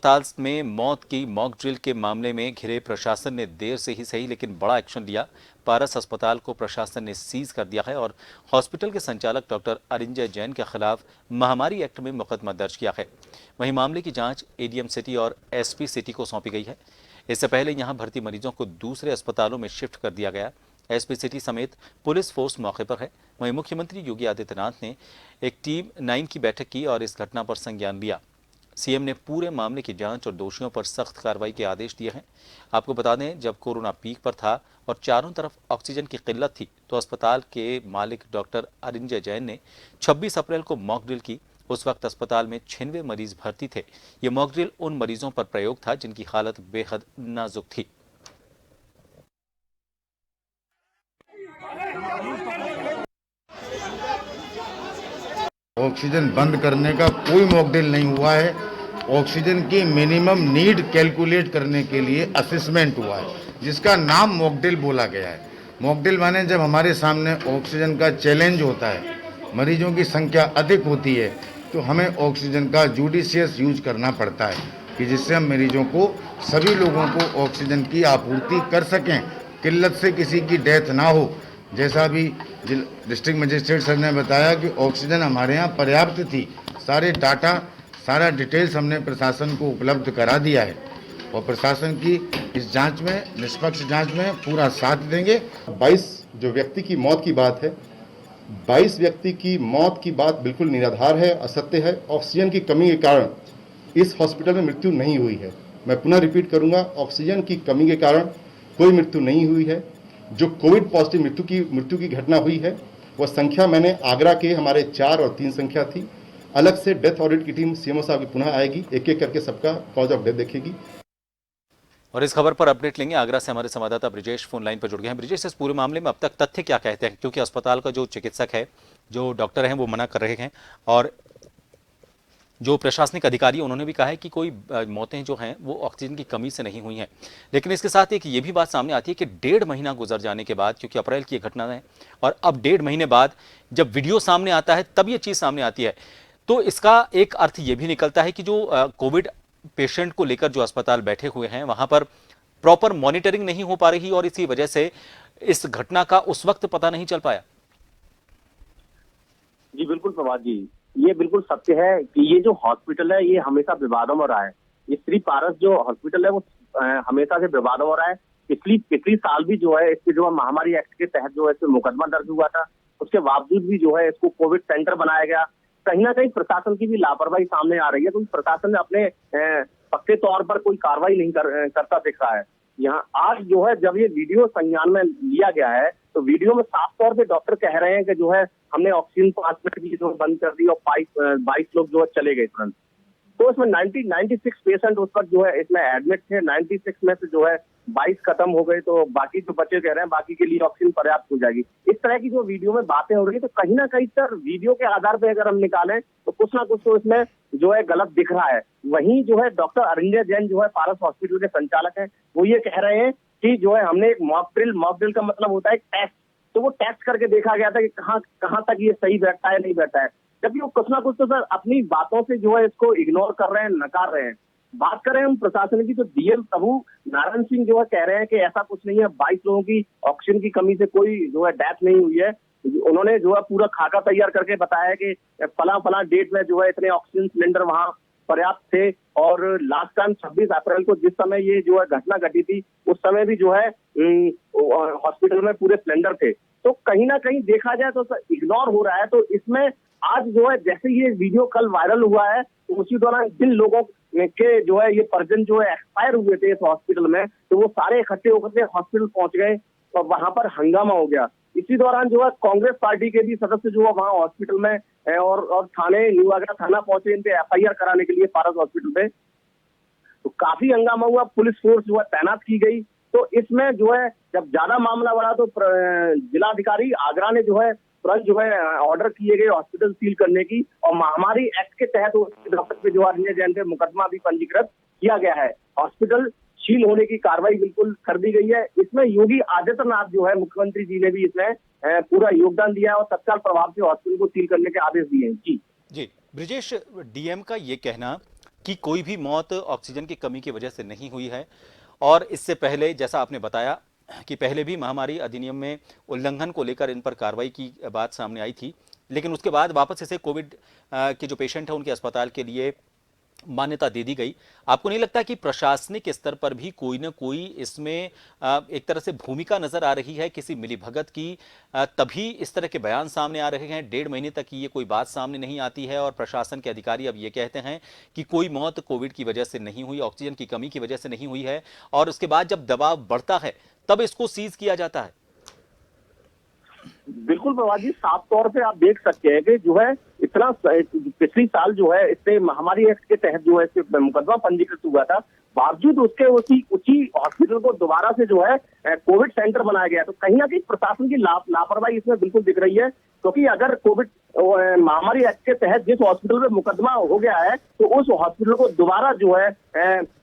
अस्पताल में मौत की मॉक ड्रिल के मामले में घिरे प्रशासन ने देर से ही सही लेकिन बड़ा एक्शन लिया। पारस अस्पताल को प्रशासन ने सीज कर दिया है और हॉस्पिटल के संचालक डॉक्टर अरिंजय जैन के खिलाफ महामारी एक्ट में मुकदमा दर्ज किया है। वहीं मामले की जांच एडीएम सिटी और एसपी सिटी को सौंपी गई है। इससे पहले यहां भर्ती मरीजों को दूसरे अस्पतालों में शिफ्ट कर दिया गया। एसपी सिटी समेत पुलिस फोर्स मौके पर है। वहीं मुख्यमंत्री योगी आदित्यनाथ ने एक टीम 9 की बैठक की और इस घटना पर संज्ञान लिया। सीएम ने पूरे मामले की जांच और दोषियों पर सख्त कार्रवाई के आदेश दिए हैं। आपको बता दें, जब कोरोना पीक पर था और चारों तरफ ऑक्सीजन की किल्लत थी तो अस्पताल के मालिक डॉक्टर अरिंजय जैन ने 26 अप्रैल को मॉक ड्रिल की। उस वक्त अस्पताल में 96 मरीज भर्ती थे। ये मॉक ड्रिल उन मरीजों पर प्रयोग था जिनकी हालत बेहद नाजुक थी। ऑक्सीजन बंद करने का कोई मॉकड्रिल नहीं हुआ है। ऑक्सीजन की मिनिमम नीड कैलकुलेट करने के लिए असेसमेंट हुआ है, जिसका नाम मॉकड्रिल बोला गया है। मॉकड्रिल माने जब हमारे सामने ऑक्सीजन का चैलेंज होता है, मरीजों की संख्या अधिक होती है, तो हमें ऑक्सीजन का जुडिशियस यूज करना पड़ता है कि जिससे हम मरीजों को, सभी लोगों को ऑक्सीजन की आपूर्ति कर सकें, किल्लत से किसी की डेथ ना हो। जैसा भी डिस्ट्रिक्ट मजिस्ट्रेट सर ने बताया कि ऑक्सीजन हमारे यहाँ पर्याप्त थी। सारे डाटा, सारा डिटेल्स हमने प्रशासन को उपलब्ध करा दिया है और प्रशासन की इस जांच में, निष्पक्ष जांच में पूरा साथ देंगे। 22 जो व्यक्ति की मौत की बात है, 22 व्यक्ति की मौत की बात बिल्कुल निराधार है, असत्य है। ऑक्सीजन की कमी के कारण इस हॉस्पिटल में मृत्यु नहीं हुई है। मैं पुनः रिपीट करूंगा, ऑक्सीजन की कमी के कारण कोई मृत्यु नहीं हुई है। जो कोविड पॉजिटिव मृत्यु की घटना हुई है, वह संख्या मैंने आगरा के हमारे 4 और 3 संख्या थी। अलग से डेथ ऑडिट की टीम सीएमओ साहब की पुनः आएगी, एक एक करके सबका कॉज ऑफ डेथ देखेगी। और इस खबर पर अपडेट लेंगे। आगरा से हमारे संवाददाता ब्रिजेश फोन लाइन पर जुड़ गए हैं। ब्रिजेश, इस पूरे मामले में अब तक तथ्य क्या कहते हैं, क्योंकि अस्पताल का जो चिकित्सक है, जो डॉक्टर हैं, वो मना कर रहे हैं और जो प्रशासनिक अधिकारी उन्होंने भी कहा है कि कोई मौतें जो हैं वो ऑक्सीजन की कमी से नहीं हुई हैं। लेकिन इसके साथ एक ये भी बात सामने आती है कि 1.5 महीना गुजर जाने के बाद, क्योंकि अप्रैल की ये घटना है और अब 1.5 महीने बाद जब वीडियो सामने आता है तब ये चीज सामने आती है, तो इसका एक अर्थ ये भी निकलता है कि जो कोविड पेशेंट को लेकर जो अस्पताल बैठे हुए हैं वहां पर प्रॉपर मॉनिटरिंग नहीं हो पा रही और इसी वजह से इस घटना का उस वक्त पता नहीं चल पाया। जी बिल्कुल प्रभात जी, ये बिल्कुल सत्य है कि ये जो हॉस्पिटल है ये हमेशा विवादों में रहा है। ये श्री पारस जो हॉस्पिटल है वो हमेशा से विवादों में रहा है। पिछली साल भी जो है इसके जो महामारी एक्ट के तहत जो है इसमें मुकदमा दर्ज हुआ था, उसके बावजूद भी जो है इसको कोविड सेंटर बनाया गया। कहीं ना कहीं प्रशासन की भी लापरवाही सामने आ रही है, क्योंकि प्रशासन ने अपने पक्के तौर पर कोई कार्रवाई नहीं करता दिख रहा है। यहाँ आज जो है जब ये वीडियो संज्ञान में लिया गया है तो वीडियो में साफ तौर पे डॉक्टर कह रहे हैं कि जो है हमने ऑक्सीजन 5 मिनट की जो बंद कर दी और 22 लोग जो है चले गए तुरंत। तो इसमें 96 पेशेंट उस वक्त जो है इसमें एडमिट थे। 96 में से जो है 22 खत्म हो गए, तो बाकी जो बचे कह रहे हैं बाकी के लिए ऑक्सीजन पर्याप्त हो जाएगी। इस तरह की जो वीडियो में बातें हो रही है, तो कहीं ना कहीं सर वीडियो के आधार पर अगर हम निकालें तो कुछ ना कुछ तो इसमें जो है गलत दिख रहा है। वहीं जो है डॉक्टर अरिंजय जैन जो है पारस हॉस्पिटल के संचालक है, वो ये कह रहे हैं कि जो है हमने एक मॉक ड्रिल का मतलब होता है टेस्ट, तो वो टेस्ट करके देखा गया था कि कहां तक ये सही बैठता है नहीं बैठता है। जबकि वो कुछ ना कुछ तो सर अपनी बातों से जो है इसको इग्नोर कर रहे हैं, नकार रहे हैं। बात करें हम प्रशासन की, तो डीएम प्रभु नारायण सिंह जो है कह रहे हैं कि ऐसा कुछ नहीं है, 22 लोगों की ऑक्सीजन की कमी से कोई जो है डेथ नहीं हुई है। उन्होंने जो है पूरा खाका तैयार करके बताया कि फला डेट में जो है इतने ऑक्सीजन सिलेंडर वहां पर्याप्त थे और लास्ट टाइम 26 अप्रैल को जिस समय ये जो है घटना घटी थी उस समय भी जो है हॉस्पिटल में पूरे सिलेंडर थे। तो कहीं ना कहीं देखा जाए तो इग्नोर हो रहा है। तो इसमें आज जो है जैसे ये वीडियो कल वायरल हुआ है, तो उसी दौरान जिन लोगों के जो है ये परिजन जो है एक्सपायर हुए थे इस हॉस्पिटल में, तो वो सारे इकट्ठे होकर हॉस्पिटल पहुंच गए और वहां पर हंगामा हो गया। इसी दौरान जो है कांग्रेस पार्टी के भी सदस्य जो है वहां हॉस्पिटल में और थाने न्यू आगरा थाना पहुंचे इन पे एफआईआर कराने के लिए पारस हॉस्पिटल पे। तो काफी हंगामा हुआ, पुलिस फोर्स जो है तैनात की गई। तो इसमें जो है जब ज्यादा मामला बढ़ा तो जिलाधिकारी आगरा ने जो है तुरंत जो है ऑर्डर किए गए हॉस्पिटल सील करने की, और महामारी एक्ट के तहत डॉक्टर पे जो अरिंजय जैन पे मुकदमा भी पंजीकृत किया गया है। हॉस्पिटल सील होने की कार्रवाई बिल्कुल कर दी गई है। इसमें योगी आदित्यनाथ जो है मुख्यमंत्री जी ने भी इसमें पूरा योगदान दिया और तत्काल प्रभाव से हॉस्पिटल को सील करने के आदेश दिए हैं। जी ब्रिजेश, डीएम का ये कहना कि कोई भी मौत ऑक्सीजन की कमी की वजह से नहीं हुई है। और इससे पहले जैसा आपने बताया कि पहले भी महामारी अधिनियम में उल्लंघन को लेकर इन पर कार्रवाई की बात सामने आई थी, लेकिन उसके बाद वापस इसे कोविड के जो पेशेंट हैं उनके अस्पताल के लिए मान्यता दे दी गई। आपको नहीं लगता कि प्रशासनिक स्तर पर भी कोई ना कोई इसमें एक तरह से भूमिका नजर आ रही है किसी मिलीभगत की, तभी इस तरह के बयान सामने आ रहे हैं? 1.5 महीने तक ये कोई बात सामने नहीं आती है और प्रशासन के अधिकारी अब ये कहते हैं कि कोई मौत कोविड की वजह से नहीं हुई, ऑक्सीजन की कमी की वजह से नहीं हुई है, और उसके बाद जब दबाव बढ़ता है तब इसको सीज किया जाता है। बिल्कुल प्रभात जी, साफ तौर पे आप देख सकते हैं कि जो है इतना पिछली साल जो है इससे महामारी एक्ट के तहत जो है इससे मुकदमा पंजीकृत हुआ था, बावजूद उसके उसी हॉस्पिटल को दोबारा से जो है कोविड सेंटर बनाया गया। तो कहीं ना कहीं प्रशासन की लापरवाही इसमें बिल्कुल दिख रही है, क्योंकि अगर कोविड महामारी एक्ट के तहत जिस हॉस्पिटल में मुकदमा हो गया है तो उस हॉस्पिटल को दोबारा जो है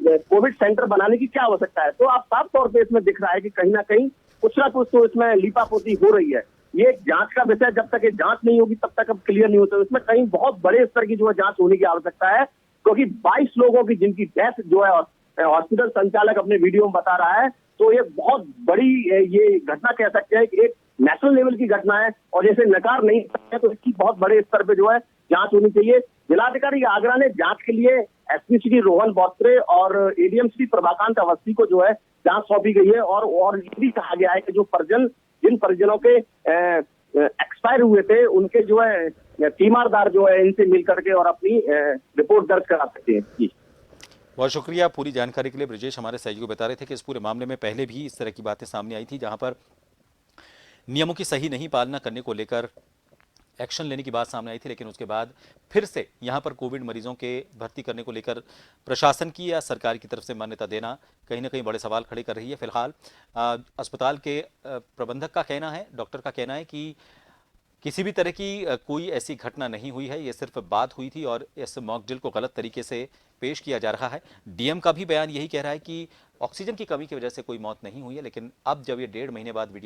कोविड सेंटर बनाने की क्या आवश्यकता है। तो आप साफ तौर पर इसमें दिख रहा है कि कहीं ना कहीं कुछ ना कुछ तो इसमें लीपापोती हो रही है। ये एक जांच का विषय, जब तक ये जांच नहीं होगी तब तक अब क्लियर नहीं होता। इसमें कहीं बहुत बड़े स्तर की जो है जांच होने की आवश्यकता है, क्योंकि 22 लोगों की जिनकी डेथ जो है हॉस्पिटल संचालक अपने वीडियो में बता रहा है, तो ये बहुत बड़ी ये घटना कह सकते हैं कि एक नेशनल लेवल की घटना है, और जैसे नकार नहीं सकते तो इसकी बहुत बड़े स्तर पे जो है जांच होनी चाहिए। जिलाधिकारी आगरा ने जांच के लिए एसपी श्री रोहन बॉत्रे और एडीएम श्री प्रभाकांत अवस्थी को जो है जांच सौंपी गई है, और ये भी कहा गया है कि जो जिन परिजनों के एक्सपायर हुए थे उनके जो है तीमारदार जो है इनसे मिल करके और अपनी रिपोर्ट दर्ज करा सकते हैं। जी, बहुत शुक्रिया पूरी जानकारी के लिए। ब्रिजेश हमारे सहयोगी बता रहे थे कि इस पूरे मामले में पहले भी इस तरह की बातें सामने आई थी, जहां पर नियमों की सही नहीं पालना करने को लेकर एक्शन लेने की बात सामने आई थी, लेकिन उसके बाद फिर से यहां पर कोविड मरीजों के भर्ती करने को लेकर प्रशासन की या सरकार की तरफ से मान्यता देना कहीं ना कहीं बड़े सवाल खड़े कर रही है। फिलहाल अस्पताल के प्रबंधक का कहना है, डॉक्टर का कहना है कि किसी भी तरह की कोई ऐसी घटना नहीं हुई है, ये सिर्फ बात हुई थी और इस मॉक ड्रिल को गलत तरीके से पेश किया जा रहा है। डीएम का भी बयान यही कह रहा है कि ऑक्सीजन की कमी की वजह से कोई मौत नहीं हुई है, लेकिन अब जब ये 1.5 महीने बाद वीडियो